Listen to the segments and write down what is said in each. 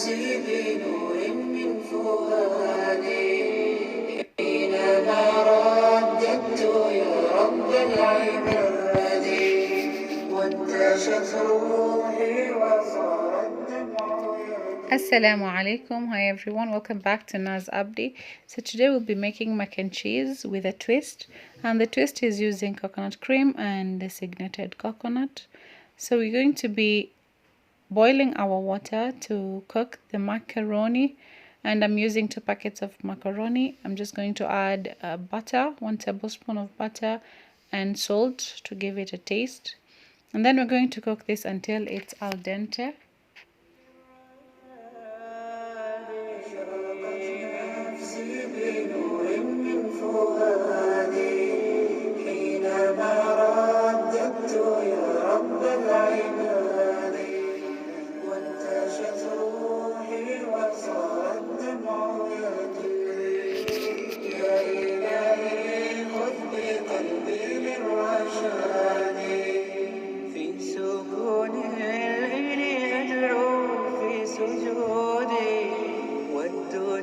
نفسي بنور من فؤادي حينما رددت يا رب العباد وانتشت روحي وصار الدمع Assalamu alaikum. Hi everyone, welcome back to Naz Abdi. So today we'll be making mac and cheese with a twist, and the twist is using coconut cream and designated coconut. So we're going to be boiling our water to cook the macaroni, and I'm using 2 packets of macaroni. I'm just going to add butter, 1 tablespoon of butter, and salt to give it a taste, and then we're going to cook this until it's al dente.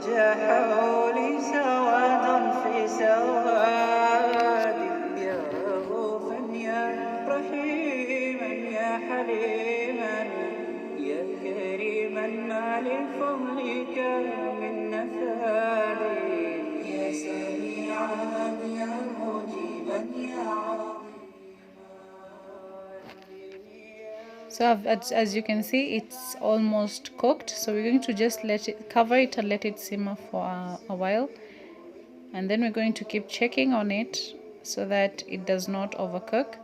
حولي سواد في سواد يا رؤوفا يا رحيما يا حليما يا كريما ما لفضلك من نفادي يا سميعا يا مجيبا يا عظيما. So as you can see, it's almost cooked, so we're going to just let it cover it and let it simmer for a while, and then we're going to keep checking on it so that it does not overcook.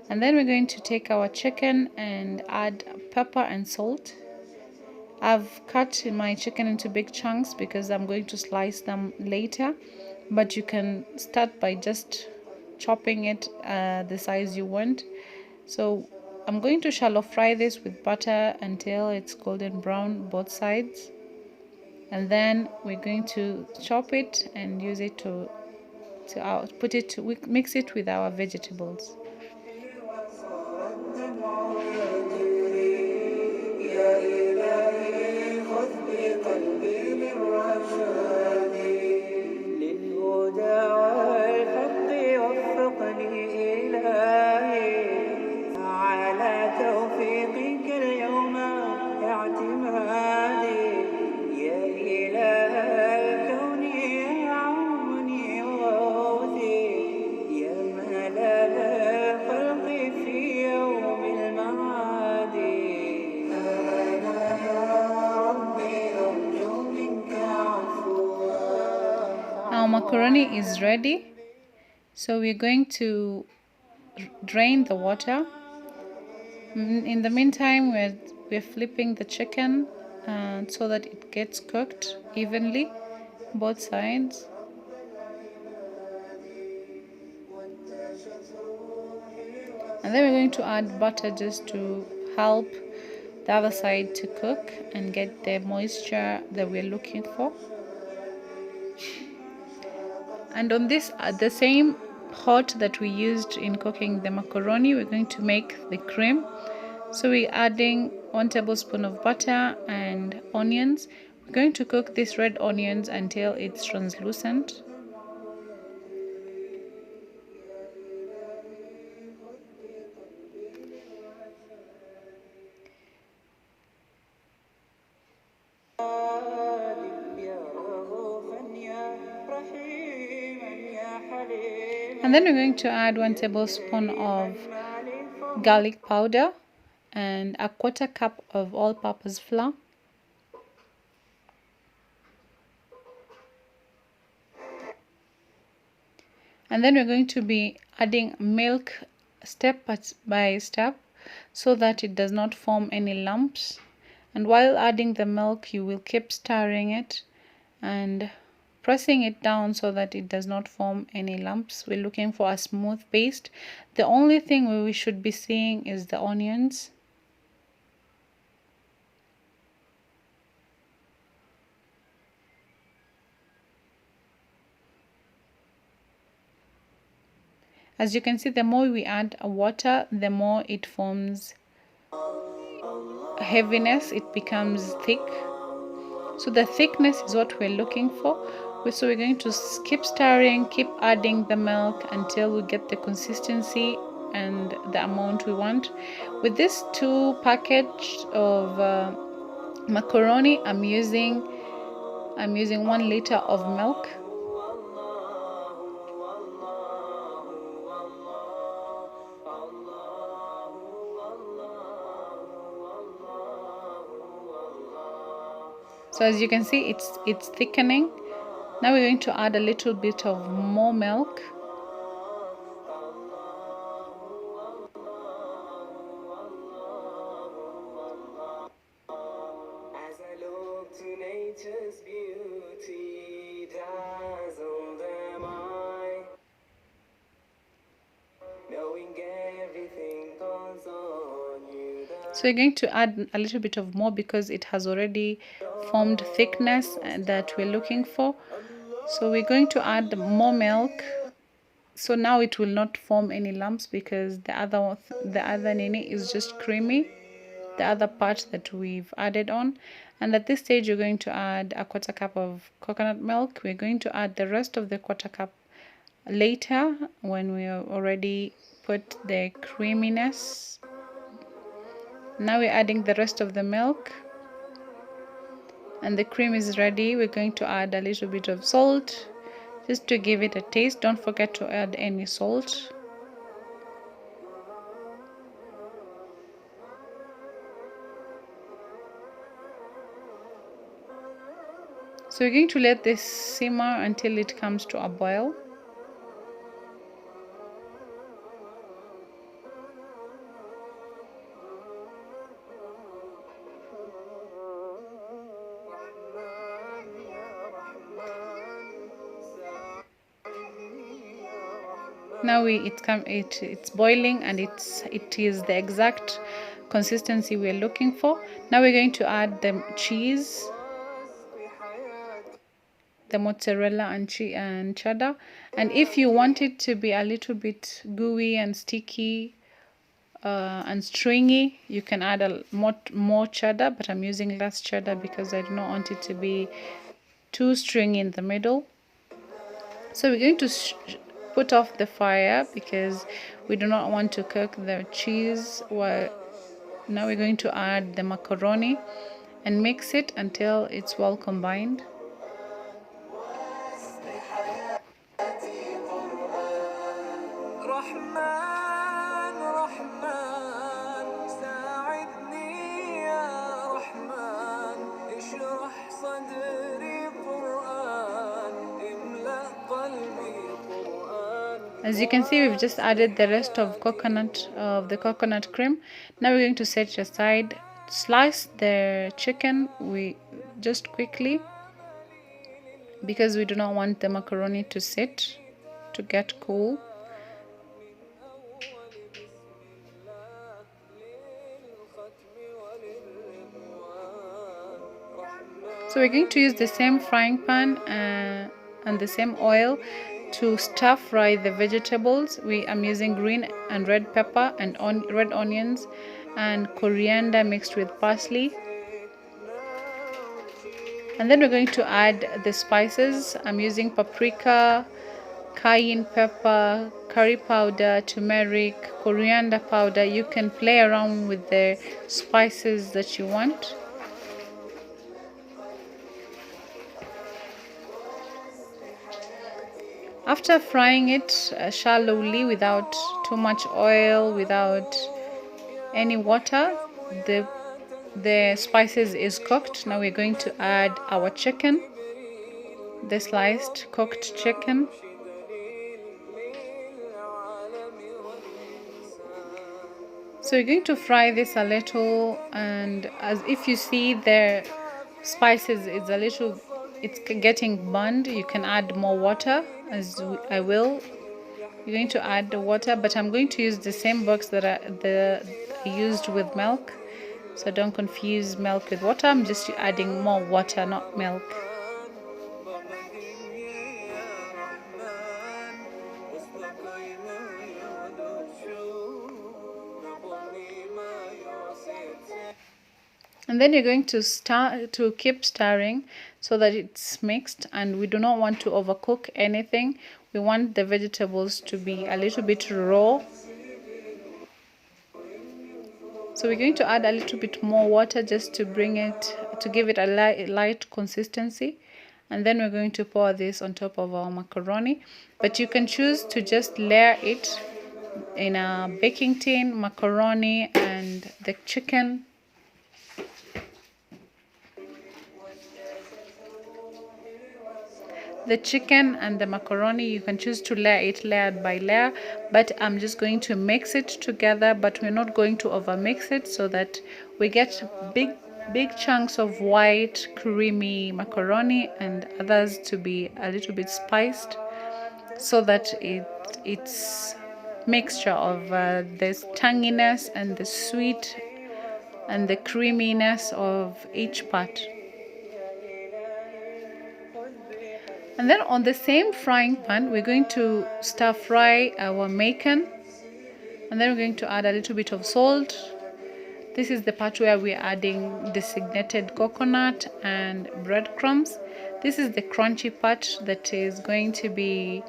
And then we're going to take our chicken and add pepper and salt. I've cut my chicken into big chunks because I'm going to slice them later, but you can start by just chopping it the size you want. So I'm going to shallow fry this with butter until it's golden brown both sides, and then we're going to chop it and use it to mix it with our vegetables. Our macaroni is ready, so we're going to drain the water. In the meantime, we're flipping the chicken so that it gets cooked evenly, both sides. And then we're going to add butter just to help the other side to cook and get the moisture that we're looking for. And on this, the same pot that we used in cooking the macaroni, we're going to make the cream. So we're adding 1 tablespoon of butter and onions. We're going to cook these red onions until it's translucent. And then we're going to add 1 tablespoon of garlic powder and a 1/4 cup of all-purpose flour. And then we're going to be adding milk step by step so that it does not form any lumps. And while adding the milk, you will keep stirring it and pressing it down so that it does not form any lumps. We're looking for a smooth paste. The only thing we should be seeing is the onions. As you can see, the more we add water, the more it forms heaviness, it becomes thick. So the thickness is what we're looking for. So we're going to keep stirring, keep adding the milk until we get the consistency and the amount we want. With this 2 package of macaroni, I'm using 1 liter of milk. So as you can see, it's thickening. Now we're going to add a little bit of more milk. As I look to nature's beauty, dazzled am I, knowing everything goes on you. So you're going to add a little bit of more because it has already formed thickness that we're looking for. So we're going to add more milk. So now it will not form any lumps because the other nene is just creamy, the other part that we've added on. And at this stage you're going to add a 1/4 cup of coconut milk. We're going to add the rest of the 1/4 cup later when we already put the creaminess. Now we're adding the rest of the milk and the cream is ready. We're going to add a little bit of salt just to give it a taste. Don't forget to add any salt. So we're going to let this simmer until it comes to a boil. Now it's boiling and it is the exact consistency we're looking for. Now we're going to add the cheese, the mozzarella and cheddar. And if you want it to be a little bit gooey and sticky and stringy, you can add a more cheddar, but I'm using less cheddar because I do not want it to be too stringy in the middle. So we're going to put off the fire because we do not want to cook the cheese. Now we're going to add the macaroni and mix it until it's well combined. رحمن رحمن ساعدني يا رحمن اشرح صدري قرآن املأ قلبي قرآن. As you can see, we've just added the rest of the coconut cream. Now we're going to set it aside. Slice the chicken just quickly because we do not want the macaroni to get cool. So we're going to use the same frying pan and the same oil to stir fry the vegetables. I'm using green and red pepper and red onions and coriander mixed with parsley. And then we're going to add the spices. I'm using paprika, cayenne pepper, curry powder, turmeric, coriander powder. You can play around with the spices that you want. After frying it shallowly without too much oil, without any water, the spices is cooked. Now we're going to add our chicken, the sliced cooked chicken. So you're going to fry this a little, and as if you see the spices is it's getting burned, you can add more water I will. You're going to add the water, but I'm going to use the same box that I used with milk. So don't confuse milk with water. I'm just adding more water, not milk. And then you're going to keep stirring so that it's mixed, and we do not want to overcook anything. We want the vegetables to be a little bit raw. So we're going to add a little bit more water just to give it a light consistency. And then we're going to pour this on top of our macaroni. But you can choose to just layer it in a baking tin, macaroni and the chicken. The chicken and the macaroni, you can choose to layer it layered by layer, but I'm just going to mix it together, but we're not going to over mix it so that we get big chunks of white creamy macaroni and others to be a little bit spiced, so that it's mixture of the tanginess and the sweet and the creaminess of each part. And then on the same frying pan, we're going to stir fry our bacon, and then we're going to add a little bit of salt. This is the part where we're adding designated coconut and breadcrumbs. This is the crunchy part that is going to be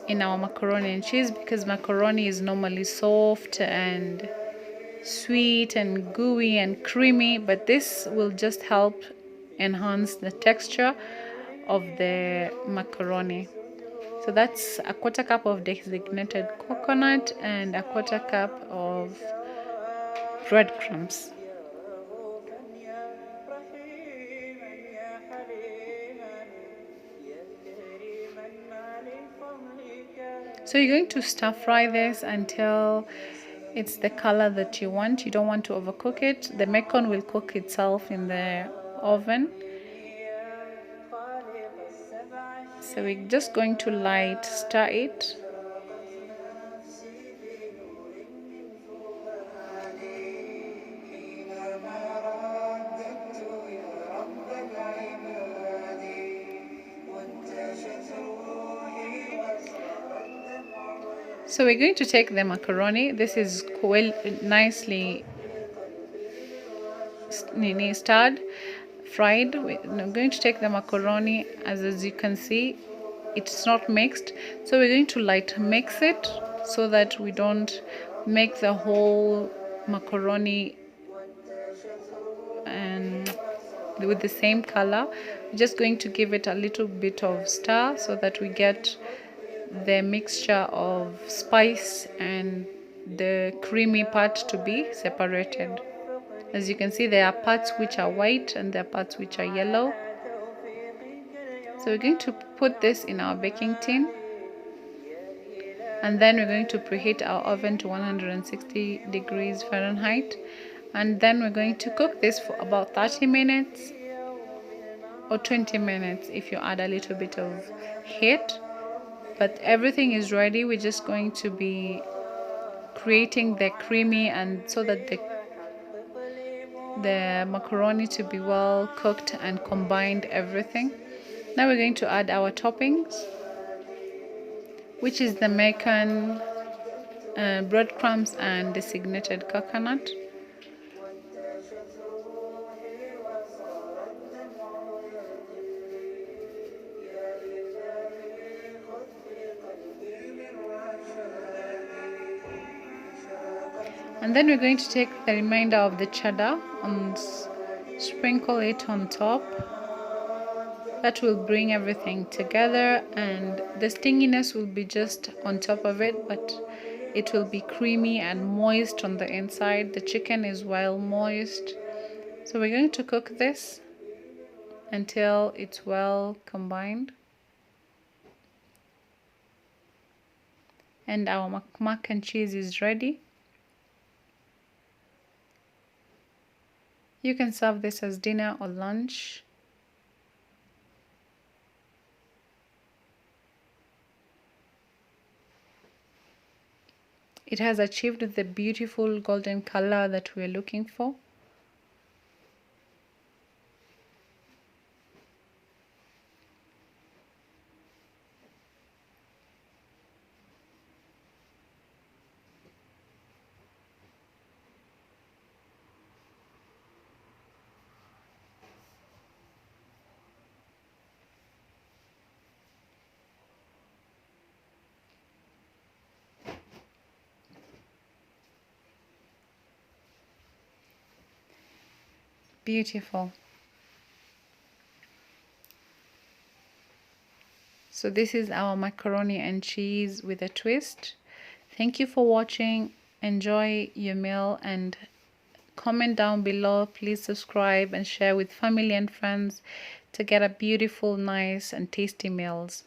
in our macaroni and cheese, because macaroni is normally soft and sweet and gooey and creamy, but this will just help enhance the texture of the macaroni. So that's a quarter cup of designated coconut and a quarter cup of breadcrumbs. So you're going to stir fry this until it's the color that you want. You don't want to overcook it. The bacon will cook itself in the oven. So we're just going to light stir it. So we're going to take the macaroni. This is well nicely stirred, fried. We're going to take the macaroni. As you can see, it's not mixed. So we're going to light mix it so that we don't make the whole macaroni and with the same color. We're just going to give it a little bit of stir so that we get the mixture of spice and the creamy part to be separated. As you can see, there are parts which are white and there are parts which are yellow. So we're going to put this in our baking tin, and then we're going to preheat our oven to 160 degrees Fahrenheit, and then we're going to cook this for about 30 minutes or 20 minutes if you add a little bit of heat. But everything is ready. We're just going to be creating the creamy, and so that the macaroni to be well cooked and combined everything. Now we're going to add our toppings, which is the bacon, breadcrumbs and designated coconut. And then we're going to take the remainder of the cheddar and sprinkle it on top. That will bring everything together, and the stinginess will be just on top of it, but it will be creamy and moist on the inside. The chicken is well moist. So we're going to cook this until it's well combined. And our mac and cheese is ready. You can serve this as dinner or lunch. It has achieved the beautiful golden color that we're looking for. Beautiful. So this is our macaroni and cheese with a twist. Thank you for watching. Enjoy your meal and comment down below. Please subscribe and share with family and friends to get a beautiful, nice and tasty meals.